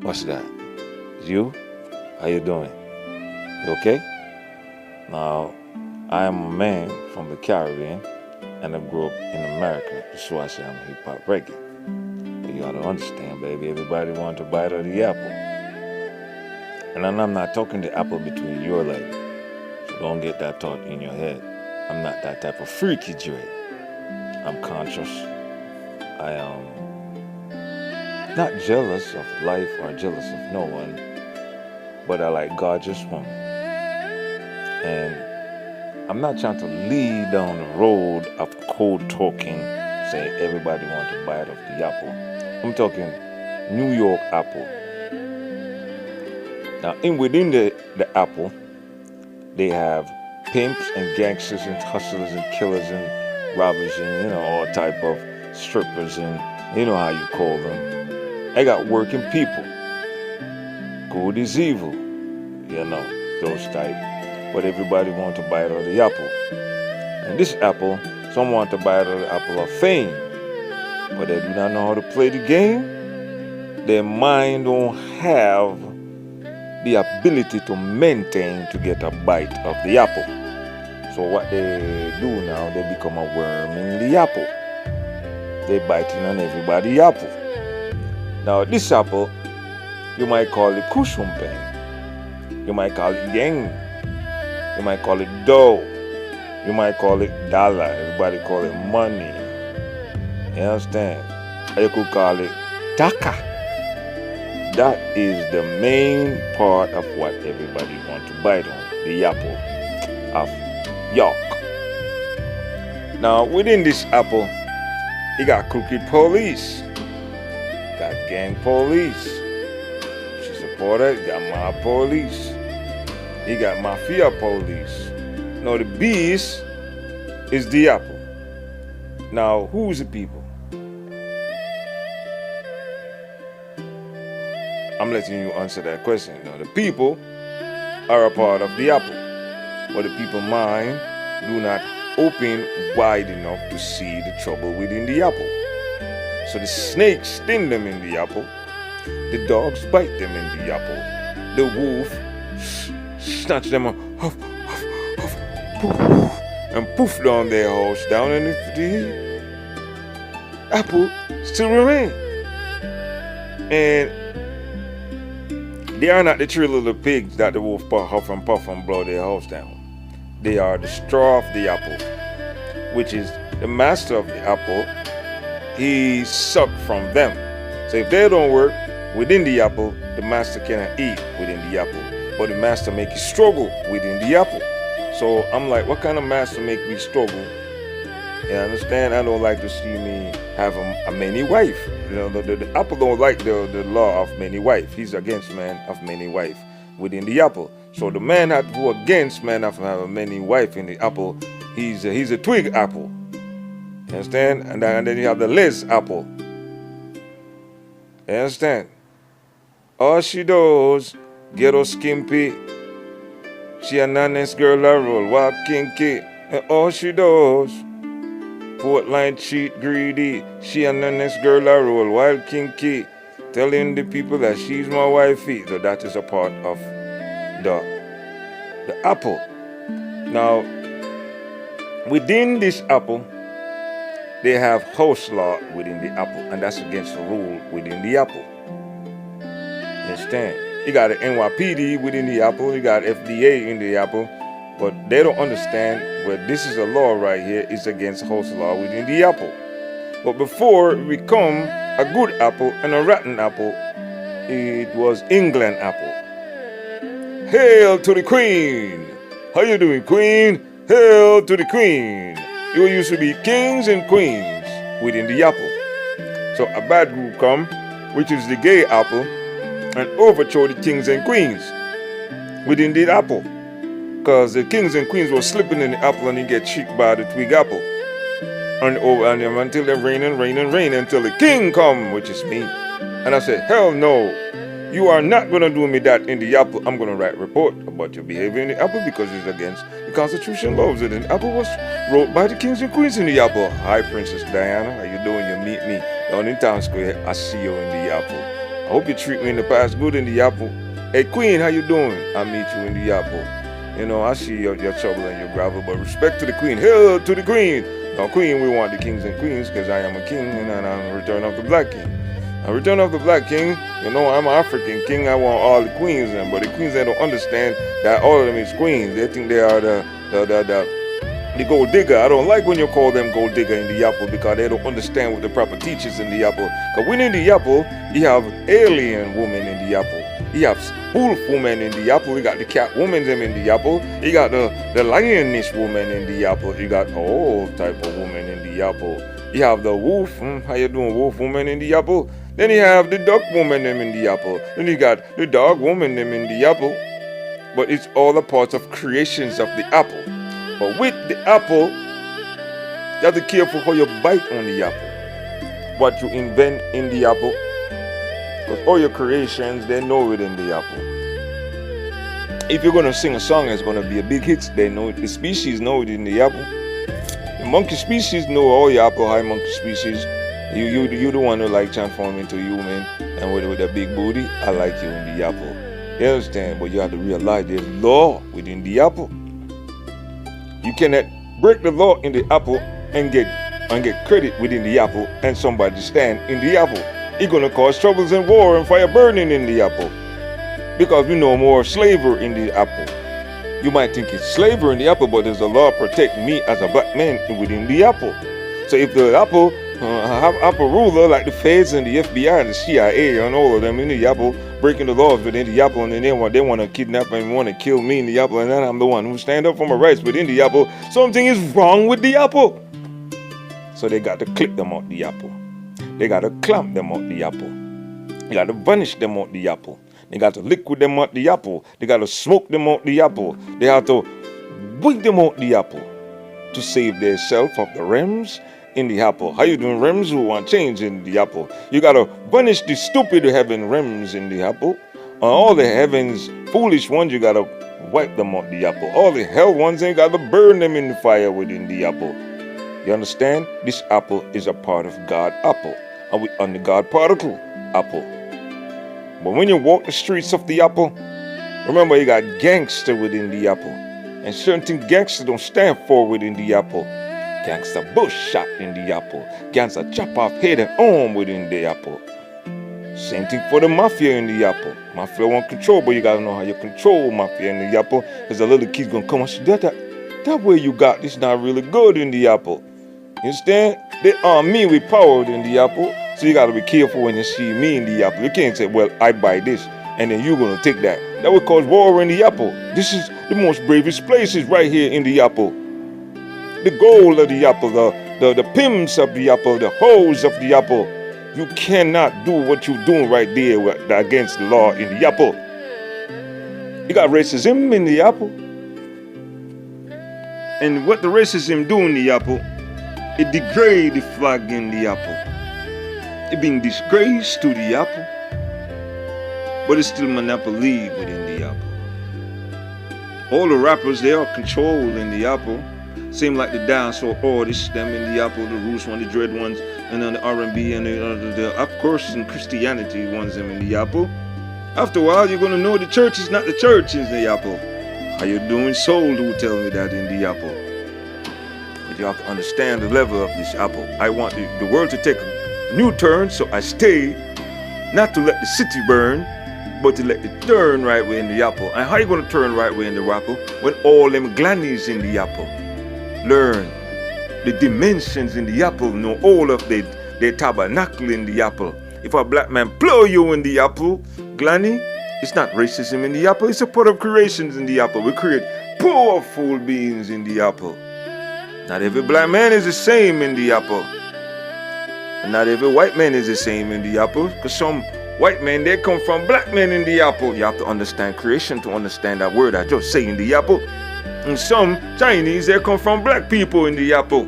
What's that? You? How you doing? You okay? Now, I am a man from the Caribbean and I grew up in America. That's why I say I'm hip hop reggae. But you gotta understand, baby, everybody wants to bite of the apple. And then I'm not talking the apple between your legs. So don't get that thought in your head. I'm not that type of freaky dread. I'm conscious. I am not jealous of life or jealous of no one, but I like gorgeous women. And I'm not trying to lead down the road of cold talking, saying everybody wants to bite of the apple. I'm talking New York apple. Now, within the apple, they have pimps and gangsters and hustlers and killers and robbers and all type of strippers and you know how you call them. I got working people. Good is evil, those type. But everybody want to bite of the apple. And this apple, some want to bite of the apple of fame, but they do not know how to play the game. Their mind don't have the ability to maintain to get a bite of the apple. So what they do now, they become a worm in the apple. They biting on everybody's apple. Now this apple, you might call it kushumpeng. You might call it yang. You might call it dough. You might call it dollar. Everybody call it money. You understand? Or you could call it taka. That is the main part of what everybody want to bite on. The apple of York. Now within this apple, you got crooked police. Got gang police. She supported, you got mob police. You got mafia police. Now the beast is the apple. Now who's the people? I'm letting you answer that question. Now the people are a part of the apple. But the people mind do not open wide enough to see the trouble within the apple. So the snakes sting them in the apple. The dogs bite them in the apple. The wolf snatch them up, huff, huff, huff, poof, and poof down their house, down in the apple still remain. And they are not the three little pigs that the wolf huff and puff and blow their house down. They are the straw of the apple, which is the master of the apple. He sucked from them. So if they don't work within the apple, the master cannot eat within the apple. But the master make you struggle within the apple. So I'm like, what kind of master make me struggle? You understand? I don't like to see me have a many wife. The apple don't like the law of many wife. He's against man of many wife within the apple. So the man who against man of have a many wife in the apple, he's a twig apple. You understand? And then you have the les apple. You understand? All she does, ghetto skimpy. She a honest girl a roll, walk kinky. And all she does, Portline cheat greedy. She a honest girl a roll, wild kinky. Telling the people that she's my wifey. So that is a part of the apple. Now, within this apple, they have house law within the apple, and that's against the rule within the apple. Understand? You got the NYPD within the apple, you got FDA in the apple, but they don't understand where this is a law right here, it's against house law within the apple. But before it become a good apple and a rotten apple, it was England apple. Hail to the Queen! How you doing, Queen? Hail to the Queen! You used to be kings and queens within the apple. So a bad group come, which is the gay apple, and overthrow the kings and queens within the apple. Because the kings and queens were slipping in the apple and you get cheeked by the twig apple. And until they rain until the king come, which is me. And I said, hell no. You are not going to do me that in the apple. I'm going to write a report about your behavior in the apple because it's against the Constitution laws. And the apple was wrote by the kings and queens in the apple. Hi, Princess Diana. How you doing? You meet me down in Town Square. I see you in the apple. I hope you treat me in the past good in the apple. Hey Queen, how you doing? I meet you in the apple. You know, I see your trouble and your gravel, but respect to the Queen. Hail to the Queen. Now Queen, we want the kings and queens because I am a king and I'm a return of the black king. A return of the black king, you know, I'm an African king. I want all the queens in, but the queens, they don't understand that all of them is queens. They think they are the gold digger. I don't like when you call them gold digger in the apple because they don't understand what the proper teachers in the apple. Because when in the apple, you have alien women in the apple. You have wolf woman in the apple. You got the cat woman them in the apple. You got the lioness woman in the apple. You got all type of woman in the apple. You have the wolf, how you doing, wolf woman in the apple. Then you have the duck woman them in the apple. Then you got the dog woman them in the apple. But it's all a part of creations of the apple. But with the apple, you have to be careful how you bite on the apple. What you invent in the apple. Because all your creations, they know it in the apple. If you're going to sing a song that's going to be a big hit, they know it. The species know it in the apple. The monkey species know all your apple high monkey species. You the one who like transform into human and with a big booty, I like you in the apple. You understand? But you have to realize there's law within the apple. You cannot break the law in the apple and get credit within the apple and somebody stand in the apple. It's gonna cause troubles and war and fire burning in the apple. Because we know more slavery in the apple. You might think it's slavery in the apple, but there's a law protect me as a black man within the apple. So if the apple have apple ruler like the feds and the FBI and the CIA and all of them in the apple breaking the laws within the apple, and then they want to kidnap and want to kill me in the apple, and then I'm the one who stand up for my rights within the apple, something is wrong with the apple. So they got to clip them off the apple. They got to clamp them off the apple. They got to vanish them off the apple. They got to liquid them off the apple. They got to smoke them off the apple. They have to bring them off the apple to save themselves of the realms in the apple. How you doing, realms who want change in the apple? You got to vanish the stupid heaven realms in the apple. All the heavens foolish ones, you got to wipe them off the apple. All the hell ones, you got to burn them in the fire within the apple. You understand? This apple is a part of God apple. And we on the God particle apple. But when you walk the streets of the apple, remember you got gangster within the apple. And certain gangster don't stand for within the apple. Gangster bush shot in the apple. Gangster chop off head and arm within the apple. Same thing for the mafia in the apple. Mafia want control, but you gotta know how you control mafia in the apple. Because the little kid's gonna come and say, that way you got this not really good in the apple. You understand? They arm me with power in the apple. So you got to be careful when you see me in the apple. You can't say, well, I buy this, and then you're going to take that. That would cause war in the apple. This is the most bravest places right here in the apple. The gold of the apple, the pims of the apple, the hoes of the apple. You cannot do what you're doing right there against the law in the apple. You got racism in the apple. And what the racism do in the apple, it degrade the flag in the apple. It being disgraced to the apple, but it's still monopoly within the apple. All the rappers, they are controlled in the apple. Same like the dancehall artists, them in the apple, the roots one, the dread ones, and then the R&B and the of course in Christianity ones them in the apple. After a while, you're gonna know the church is not the church in the apple. How you doing, soul? Do tell me that in the apple. But you have to understand the level of this apple. I want the world to take a new turn, so I stay, not to let the city burn, but to let it turn right way in the apple. And how you gonna turn right way in the apple when all them glannies in the apple learn the dimensions in the apple, know all of their tabernacle in the apple. If a black man blow you in the apple, glanny, it's not racism in the apple, it's a part of creations in the apple. We create powerful beings in the apple. Not every black man is the same in the apple. And not every white man is the same in the apple. Because some white men, they come from black men in the apple. You have to understand creation to understand that word I just say in the apple. And some Chinese, they come from black people in the apple.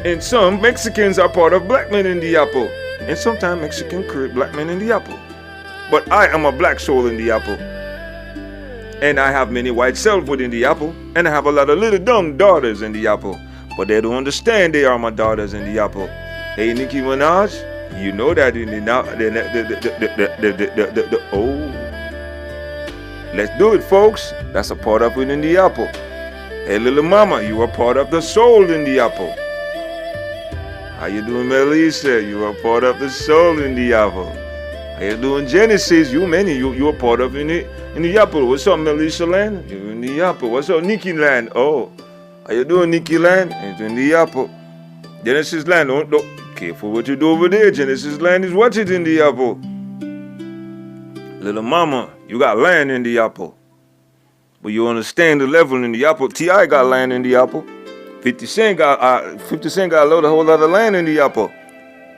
And some Mexicans are part of black men in the apple. And sometimes Mexicans create black men in the apple. But I am a black soul in the apple. And I have many white cells within the apple. And I have a lot of little dumb daughters in the apple. But they don't understand they are my daughters in the apple. Hey, Nicki Minaj, You know that in the oh, let's do it, folks. That's a part of it in the apple. Hey, little mama, you are part of the soul in the apple. How you doing, Melissa? You are part of the soul in the apple. How you doing, Genesis? You are part of in the apple. What's up, Melissa Land? You in the apple. What's up, Nikki Land? Oh, how you doing, Nikki Land? It's in the apple. Genesis Land, don't careful what you do over there. Genesis Land is what's it in the apple. Little mama, you got land in the apple. But you understand the level in the apple. T.I. got land in the apple. 50 Cent got a whole lot of land in the apple.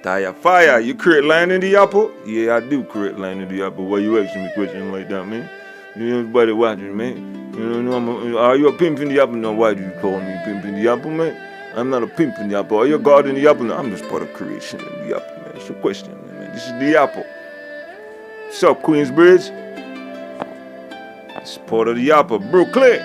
Taya Fire, you create land in the apple? Yeah, I do create land in the apple. Why you asking me questions like that, man? You know, everybody watching, man. You know, are you a pimp in the apple? No, why do you call me pimp in the apple, man? I'm not a pimp in the apple. Are you a god in the apple? No, I'm just part of creation in the apple, man. It's a question, man. This is the apple. What's up, Queensbridge? It's part of the apple. Brooklyn,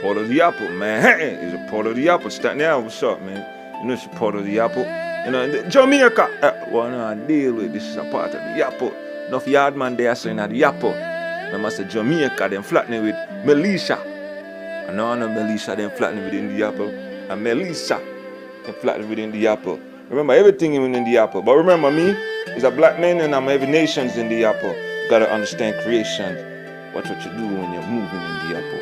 part of the apple. Manhattan is a part of the apple. Staten Island, what's up, man? You know, it's a part of the apple. You know, Jamaica, what I deal with, this is a part of the apple. Enough yard man there saying that the apple. I must say Jamaica, them flattening with Melissa. I know Melissa, them flattening within the apple. And Melissa, them flattening within the apple. Remember, everything is in the apple. But remember me, is a black man and I'm every nation's in the apple. You gotta understand creation. Watch what you do when you're moving in the apple.